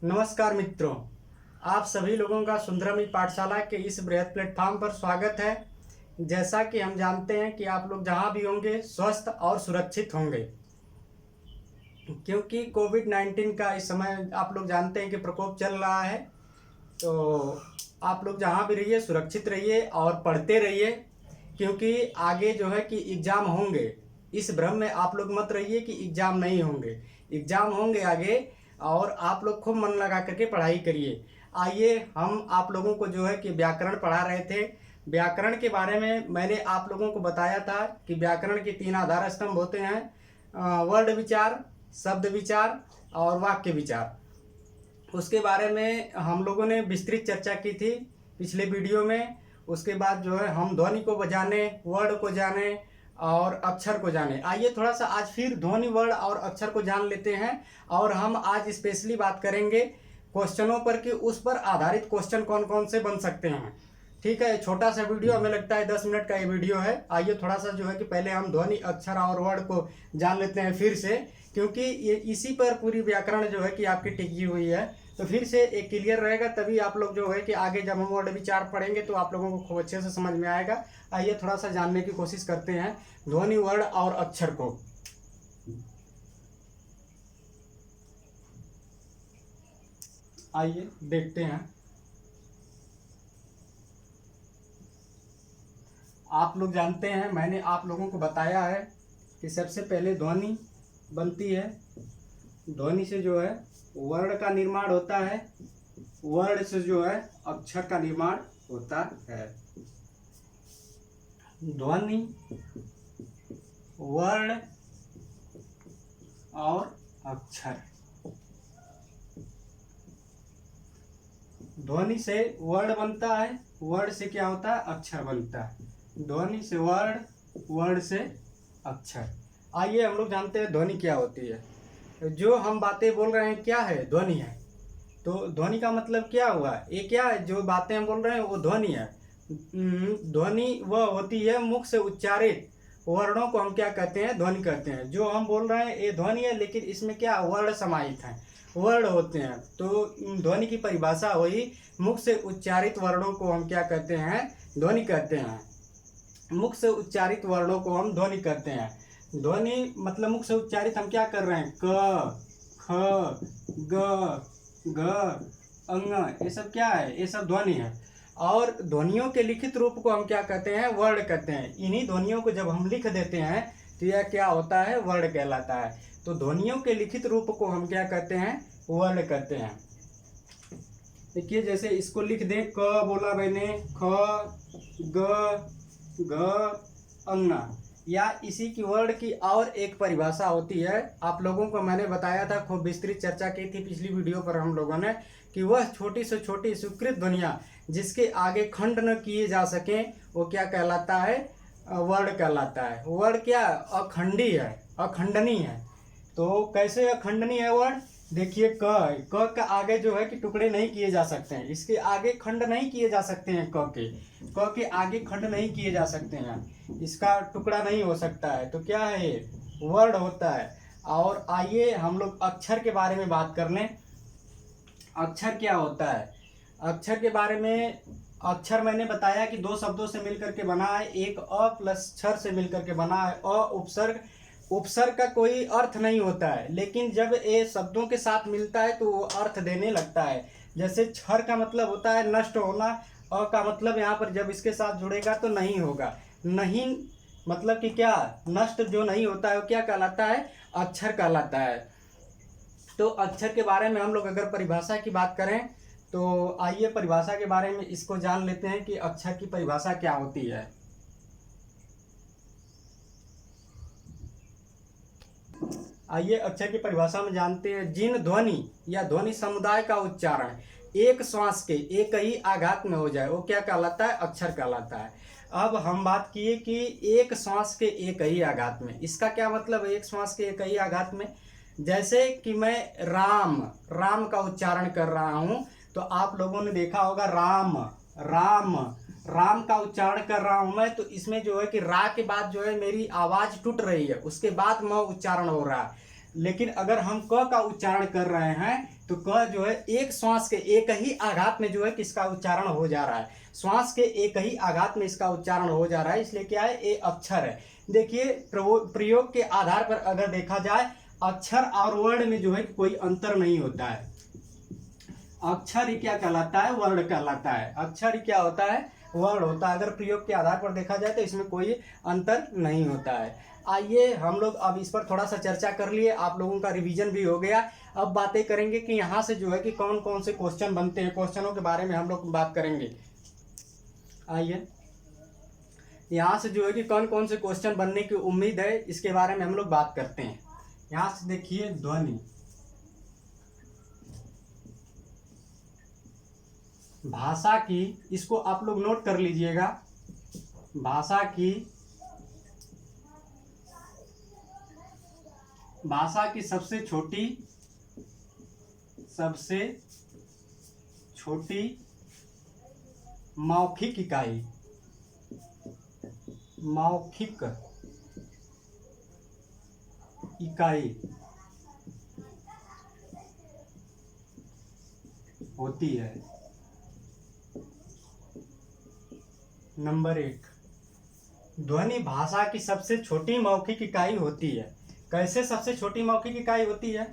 नमस्कार मित्रों, आप सभी लोगों का सुंदरम पाठशाला के इस बृहद प्लेटफॉर्म पर स्वागत है। जैसा कि हम जानते हैं कि आप लोग जहां भी होंगे स्वस्थ और सुरक्षित होंगे, क्योंकि कोविड-19 का इस समय आप लोग जानते हैं कि प्रकोप चल रहा है। तो आप लोग जहां भी रहिए सुरक्षित रहिए और पढ़ते रहिए, क्योंकि आगे जो है कि एग्ज़ाम होंगे। इस भ्रम में आप लोग मत रहिए कि एग्ज़ाम नहीं होंगे, एग्ज़ाम होंगे आगे, और आप लोग खूब मन लगा करके पढ़ाई करिए। आइए हम आप लोगों को जो है कि व्याकरण पढ़ा रहे थे। व्याकरण के बारे में मैंने आप लोगों को बताया था कि व्याकरण के 3 आधार स्तंभ होते हैं, वर्ड विचार, शब्द विचार और वाक्य विचार। उसके बारे में हम लोगों ने विस्तृत चर्चा की थी पिछले वीडियो में। उसके बाद जो है हम ध्वनि को जाने, वर्ड को जाने और अक्षर को जाने। आइए थोड़ा सा आज फिर ध्वनि, वर्ड और अक्षर को जान लेते हैं। और हम आज स्पेशली बात करेंगे क्वेश्चनों पर कि उस पर आधारित क्वेश्चन कौन कौन से बन सकते हैं। ठीक है, छोटा सा वीडियो, हमें लगता है 10 मिनट का ये वीडियो है। आइए थोड़ा सा जो है कि पहले हम ध्वनि, अक्षर और वर्ड को जान लेते हैं फिर से, क्योंकि ये इसी पर पूरी व्याकरण जो है कि आपकी टिकी हुई है। तो फिर से एक क्लियर रहेगा, तभी आप लोग जो है कि आगे जब हम वर्ड विचार पढ़ेंगे तो आप लोगों को खूब अच्छे से समझ में आएगा। आइए थोड़ा सा जानने की कोशिश करते हैं ध्वनि, वर्ड और अक्षर को। आइए देखते हैं। आप लोग जानते हैं, मैंने आप लोगों को बताया है कि सबसे पहले ध्वनि बनती है। ध्वनि से जो है वर्ण का निर्माण होता है, वर्ण से जो है अक्षर का निर्माण होता है। ध्वनि, वर्ण और अक्षर। ध्वनि से वर्ण बनता है, वर्ण से क्या होता है, अक्षर बनता है। ध्वनि से वर्ण, वर्ण से अक्षर। आइए हम लोग जानते हैं ध्वनि क्या होती है। जो हम बातें बोल रहे हैं क्या है, ध्वनि है। तो ध्वनि का मतलब क्या हुआ, ये क्या है, जो बातें हम बोल रहे हैं वो ध्वनि है। ध्वनि वह होती है मुख से उच्चारित वर्णों को हम क्या कहते हैं, ध्वनि कहते हैं। जो हम बोल रहे हैं ये ध्वनि है, लेकिन इसमें क्या वर्ण समाहित है, वर्ण होते हैं। तो ध्वनि की परिभाषा हुई, मुख से उच्चारित वर्णों को हम क्या कहते हैं, ध्वनि कहते हैं। मुख से उच्चारित वर्णों को हम ध्वनि कहते हैं। ध्वनि मतलब मुख से उच्चारित हम क्या कर रहे हैं, क, ख, ग, घ, अंग, ये सब क्या है, ये सब ध्वनि है। और ध्वनियों के लिखित रूप को हम क्या कहते हैं, वर्ण कहते हैं। इन्हीं ध्वनियों को जब हम लिख देते हैं तो यह क्या होता है, वर्ण कहलाता है। तो ध्वनियों के लिखित रूप को हम क्या कहते हैं, वर्ण कहते हैं। देखिए जैसे इसको लिख दें, क बोला मैंने, ख, ग, घ, अंगना, या इसी की वर्ण की और एक परिभाषा होती है। आप लोगों को मैंने बताया था, खूब विस्तृत चर्चा की थी पिछली वीडियो पर हम लोगों ने, कि वह छोटी से छोटी स्वीकृत ध्वनियाँ जिसके आगे खंड न किए जा सकें वो क्या कहलाता है, वर्ण कहलाता है। वर्ण क्या, अखंडी है, अखंडनीय है। तो कैसे अखंडनीय है वर्ण, देखिए क का आगे जो है कि टुकड़े नहीं किए जा सकते हैं, इसके आगे खंड नहीं किए जा सकते हैं। क के आगे खंड नहीं किए जा सकते हैं, इसका टुकड़ा नहीं हो सकता है। तो क्या है, ये वर्ण होता है। और आइए हम लोग अक्षर के बारे में बात कर लें। अक्षर क्या होता है, अक्षर के बारे में, अक्षर मैंने बताया कि 2 शब्दों से मिलकर के बना है, एक अ प्लस क्षर से मिलकर के बना है। अ उपसर्ग, उपसर्ग का कोई अर्थ नहीं होता है, लेकिन जब ये शब्दों के साथ मिलता है तो वो अर्थ देने लगता है। जैसे क्षर का मतलब होता है नष्ट होना, अ का मतलब यहाँ पर जब इसके साथ जुड़ेगा तो नहीं होगा। नहीं मतलब कि क्या, नष्ट जो नहीं होता है वो क्या कहलाता है, अक्षर कहलाता है। तो अक्षर के बारे में हम लोग अगर परिभाषा की बात करें तो आइए परिभाषा के बारे में इसको जान लेते हैं कि अक्षर की परिभाषा क्या होती है। आइए अक्षर की परिभाषा में जानते हैं। जिन ध्वनि या ध्वनि समुदाय का उच्चारण एक श्वास के एक ही आघात में हो जाए वो क्या कहलाता है, अक्षर कहलाता है। अब हम बात किए कि एक श्वास के एक ही आघात में, इसका क्या मतलब है, एक श्वास के एक ही आघात में। जैसे कि मैं राम, राम का उच्चारण कर रहा हूं, तो आप लोगों ने देखा होगा राम, राम, राम का उच्चारण कर रहा हूं मैं, तो इसमें जो है कि रा के बाद जो है मेरी आवाज टूट रही है, उसके बाद म उच्चारण हो रहा है। लेकिन अगर हम क का उच्चारण कर रहे हैं तो क जो है एक श्वास के एक ही आघात में जो है किसका उच्चारण हो जा रहा है, श्वास के एक ही आघात में इसका उच्चारण हो जा रहा है, इसलिए क्या है, ए अक्षर है। देखिए प्रयोग के आधार पर अगर देखा जाए, अक्षर और वर्ण में जो है कोई अंतर नहीं होता है। अक्षर ही क्या कहलाता है, वर्ण कहलाता है। अक्षर ही क्या होता है, वर्ण होता है। अगर प्रयोग के आधार पर देखा जाए तो इसमें कोई अंतर नहीं होता है। आइए हम लोग अब इस पर थोड़ा सा चर्चा कर लिए, आप लोगों का रिवीजन भी हो गया। अब बातें करेंगे कि यहाँ से जो है कि कौन कौन से क्वेश्चन बनते हैं, क्वेश्चनों के बारे में हम लोग बात करेंगे। आइए यहाँ से जो है कि कौन कौन से क्वेश्चन बनने की उम्मीद है, इसके बारे में हम लोग बात करते हैं। यहाँ से देखिए, ध्वनि, भाषा की, इसको आप लोग नोट कर लीजिएगा, भाषा की सबसे छोटी मौखिक इकाई, होती है। नंबर 1, ध्वनि भाषा की सबसे छोटी मौखिक इकाई होती है। कैसे सबसे छोटी मौखिक इकाई होती है?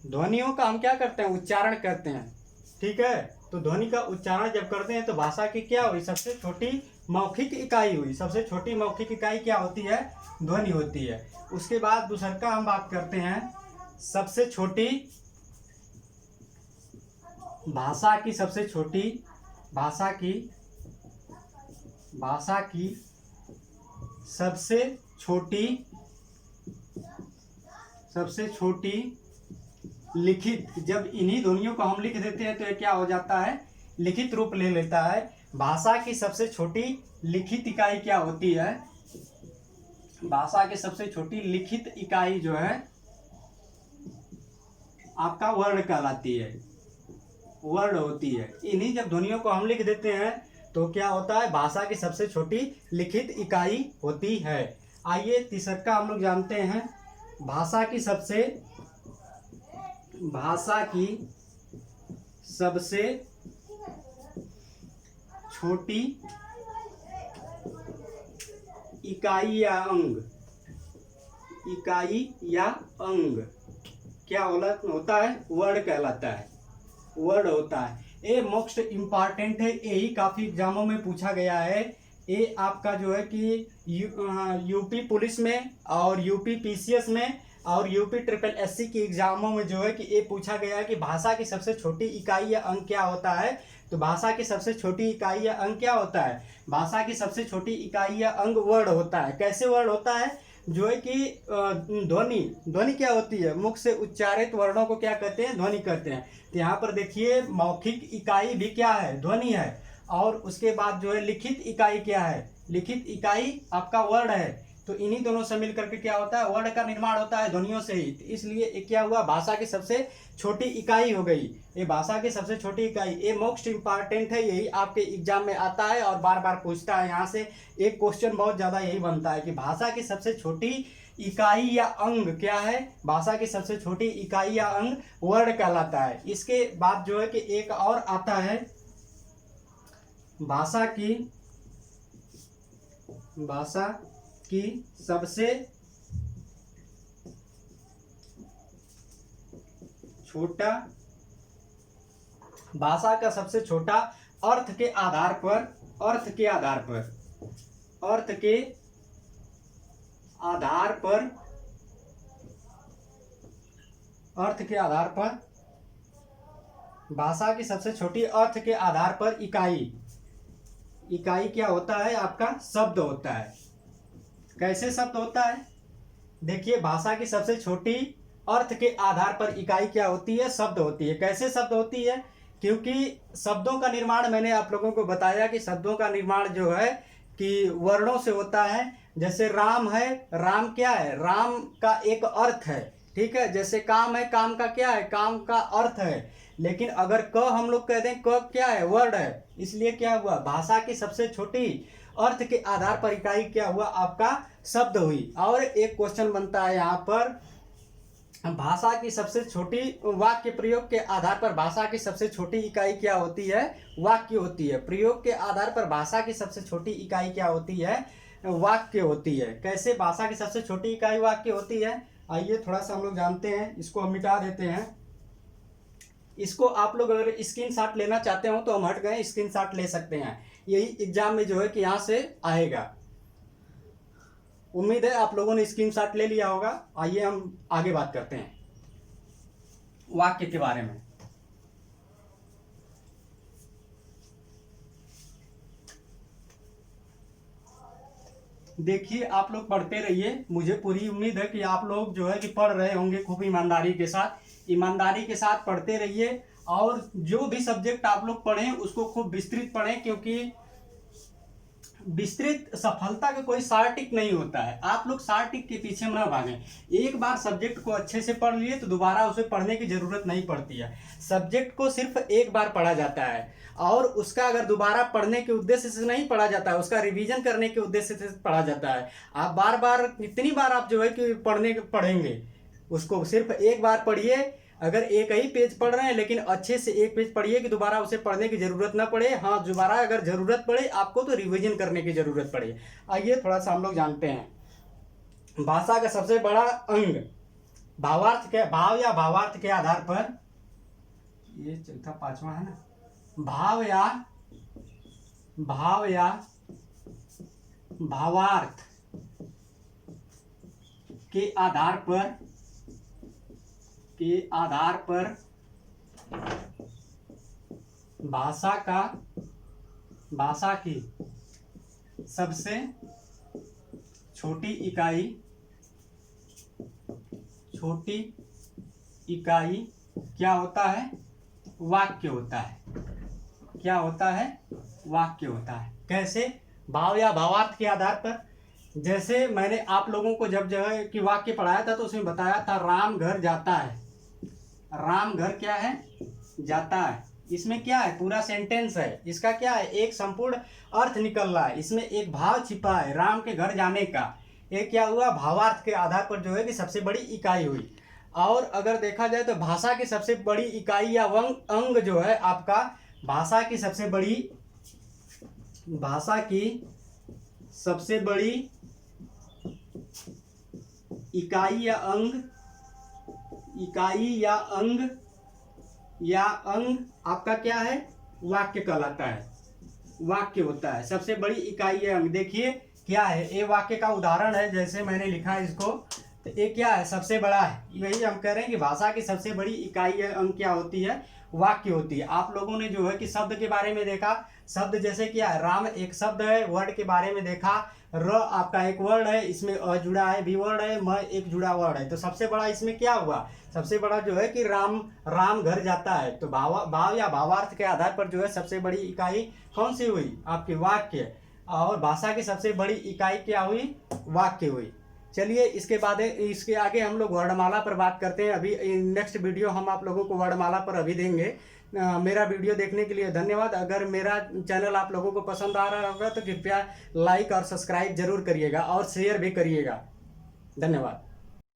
ध्वनियों का हम क्या करते हैं, उच्चारण करते हैं, ठीक है। तो ध्वनि का उच्चारण जब करते हैं तो भाषा की क्या हुई, सबसे छोटी मौखिक इकाई हुई। सबसे छोटी मौखिक इकाई क्या होती है, ध्वनि होती है। उसके बाद दूसरा का हम बात करते हैं, सबसे छोटी भाषा की सबसे छोटी लिखित, जब इन्हीं ध्वनियों को हम लिख देते हैं तो ये क्या हो जाता है, लिखित रूप ले लेता है। भाषा की सबसे छोटी लिखित इकाई क्या होती है, भाषा की सबसे छोटी लिखित इकाई जो है आपका वर्ण कहलाती है, वर्ण होती है। इन्हीं जब ध्वनियों को हम लिख देते हैं तो क्या होता है, भाषा की सबसे छोटी लिखित इकाई होती है। आइए तीसरा का हम लोग जानते हैं, भाषा की सबसे छोटी इकाई या अंग क्या होता है, वर्ण कहलाता है, वर्ण होता है। ये मोस्ट इम्पॉर्टेंट है, यही काफ़ी एग्जामों में पूछा गया है। ये आपका जो है कि यूपी पुलिस में और यूपी पीसीएस में और यूपी ट्रिपल एससी की एग्जामों में जो है कि ये पूछा गया है कि भाषा की सबसे छोटी इकाई या अंग क्या होता है। तो भाषा की सबसे छोटी इकाई या अंग क्या होता है, भाषा की सबसे छोटी इकाई या अंग वर्ण होता है। कैसे वर्ण होता है, जो है कि ध्वनि क्या होती है, मुख से उच्चारित वर्णों को क्या कहते हैं, ध्वनि कहते हैं। तो यहाँ पर देखिए मौखिक इकाई भी क्या है, ध्वनि है। और उसके बाद जो है लिखित इकाई क्या है, लिखित इकाई आपका वर्ण है। तो इन्हीं दोनों से मिलकर के क्या होता है, वर्ण का निर्माण होता है ध्वनियों से ही। तो इसलिए ये क्या हुआ, भाषा की सबसे छोटी इकाई हो गई। ये भाषा की सबसे छोटी इकाई, ये मोस्ट इंपॉर्टेंट है, यही आपके एग्जाम में आता है और बार बार पूछता है। यहाँ से एक क्वेश्चन बहुत ज़्यादा यही बनता है कि भाषा की सबसे छोटी इकाई या अंग क्या है, भाषा की सबसे छोटी इकाई या अंग वर्ण कहलाता है। इसके बाद जो है कि एक और आता है, भाषा की सबसे छोटा, भाषा का सबसे छोटा अर्थ के आधार पर भाषा की सबसे छोटी अर्थ के आधार पर इकाई क्या होता है, आपका शब्द होता है। कैसे शब्द होता है, देखिए भाषा की सबसे छोटी अर्थ के आधार पर इकाई क्या होती है, शब्द होती है। कैसे शब्द होती है, क्योंकि शब्दों का निर्माण मैंने आप लोगों को बताया कि शब्दों का निर्माण जो है कि वर्णों से होता है। जैसे राम है, राम क्या है, राम का एक अर्थ है, ठीक है। जैसे काम है, काम का क्या है, काम का अर्थ है। लेकिन अगर क हम लोग कह दें, क क्या है, वर्ड है। इसलिए क्या हुआ, भाषा की सबसे छोटी अर्थ के आधार पर इकाई क्या हुआ, आपका शब्द हुई। और एक क्वेश्चन बनता है यहाँ पर, भाषा की सबसे छोटी वाक्य प्रयोग के आधार पर भाषा की सबसे छोटी इकाई क्या होती है? वाक्य होती है। प्रयोग के आधार पर भाषा की सबसे छोटी इकाई क्या होती है? वाक्य होती है। कैसे भाषा की सबसे छोटी इकाई वाक्य होती है? आइए थोड़ा सा हम लोग जानते हैं। इसको हम मिटा देते हैं। इसको आप लोग अगर स्क्रीनशॉट लेना चाहते हो तो हम हट गए, स्क्रीनशॉट ले सकते हैं। यही एग्जाम में जो है कि यहाँ से आएगा। उम्मीद है आप लोगों ने स्क्रीनशॉट ले लिया होगा। आइए हम आगे बात करते हैं वाक्य के बारे में। देखिए आप लोग पढ़ते रहिए। मुझे पूरी उम्मीद है कि आप लोग जो है कि पढ़ रहे होंगे खूब ईमानदारी के साथ पढ़ते रहिए। और जो भी सब्जेक्ट आप लोग पढ़ें उसको खूब विस्तृत पढ़ें, क्योंकि विस्तृत सफलता का कोई सार्टिक नहीं होता है। आप लोग सार्टिक के पीछे ना भागें। एक बार सब्जेक्ट को अच्छे से पढ़ लिए तो दोबारा उसे पढ़ने की जरूरत नहीं पड़ती है। सब्जेक्ट को सिर्फ एक बार पढ़ा जाता है और उसका अगर दोबारा पढ़ने के उद्देश्य से नहीं पढ़ा जाता है, उसका रिवीजन करने के उद्देश्य से पढ़ा जाता है। आप बार बार कितनी बार आप जो है कि पढ़ेंगे उसको? सिर्फ एक बार पढ़िए। अगर एक ही पेज पढ़ रहे हैं लेकिन अच्छे से एक पेज पढ़िए कि दोबारा उसे पढ़ने की जरूरत ना पड़े। हाँ, दोबारा अगर जरूरत पड़े आपको तो रिवीजन करने की जरूरत पड़े। आइए थोड़ा सा हम लोग जानते हैं भाषा का सबसे बड़ा अंग भावार्थ के भाव या भावार्थ के आधार पर, ये चौथा पांचवा है ना, भाव या भावार्थ के आधार पर भाषा की सबसे छोटी इकाई क्या होता है? वाक्य होता है। क्या होता है? वाक्य होता है। कैसे? भाव या भावार्थ के आधार पर। जैसे मैंने आप लोगों को जब जो है कि वाक्य पढ़ाया था तो उसमें बताया था राम घर जाता है। राम घर क्या है? जाता है। इसमें क्या है? पूरा सेंटेंस है। इसका क्या है? एक संपूर्ण अर्थ निकल रहा है। इसमें एक भाव छिपा है राम के घर जाने का। ये क्या हुआ? भावार्थ के आधार पर जो है कि सबसे बड़ी इकाई हुई। और अगर देखा जाए तो भाषा की सबसे बड़ी इकाई या अंग जो है आपका, भाषा की सबसे बड़ी इकाई या अंग आपका क्या है? वाक्य कहलाता है। वाक्य होता है सबसे बड़ी इकाई या अंग। देखिए क्या है, ये वाक्य का उदाहरण है। जैसे मैंने लिखा है इसको, तो ये क्या है? सबसे बड़ा है। यही हम कह रहे हैं कि भाषा की सबसे बड़ी इकाई या अंग क्या होती है? वाक्य होती है। आप लोगों ने जो है कि शब्द के बारे में देखा। शब्द जैसे क्या है? राम एक शब्द है। वर्ड के बारे में देखा। र आपका एक वर्ड है, इसमें अ जुड़ा है, बी वर्ड है, म एक जुड़ा वर्ड है। तो सबसे बड़ा इसमें क्या हुआ? सबसे बड़ा जो है कि राम घर जाता है। तो भाव या भावार्थ के आधार पर जो है सबसे बड़ी इकाई कौन सी हुई? आपकी वाक्य। और भाषा की सबसे बड़ी इकाई क्या हुई? वाक्य हुई। चलिए इसके आगे हम लोग वर्णमाला पर बात करते हैं। अभी नेक्स्ट वीडियो हम आप लोगों को वर्णमाला पर अभी देंगे। मेरा वीडियो देखने के लिए धन्यवाद। अगर मेरा चैनल आप लोगों को पसंद आ रहा होगा तो कृपया लाइक और सब्सक्राइब जरूर करिएगा और शेयर भी करिएगा। धन्यवाद।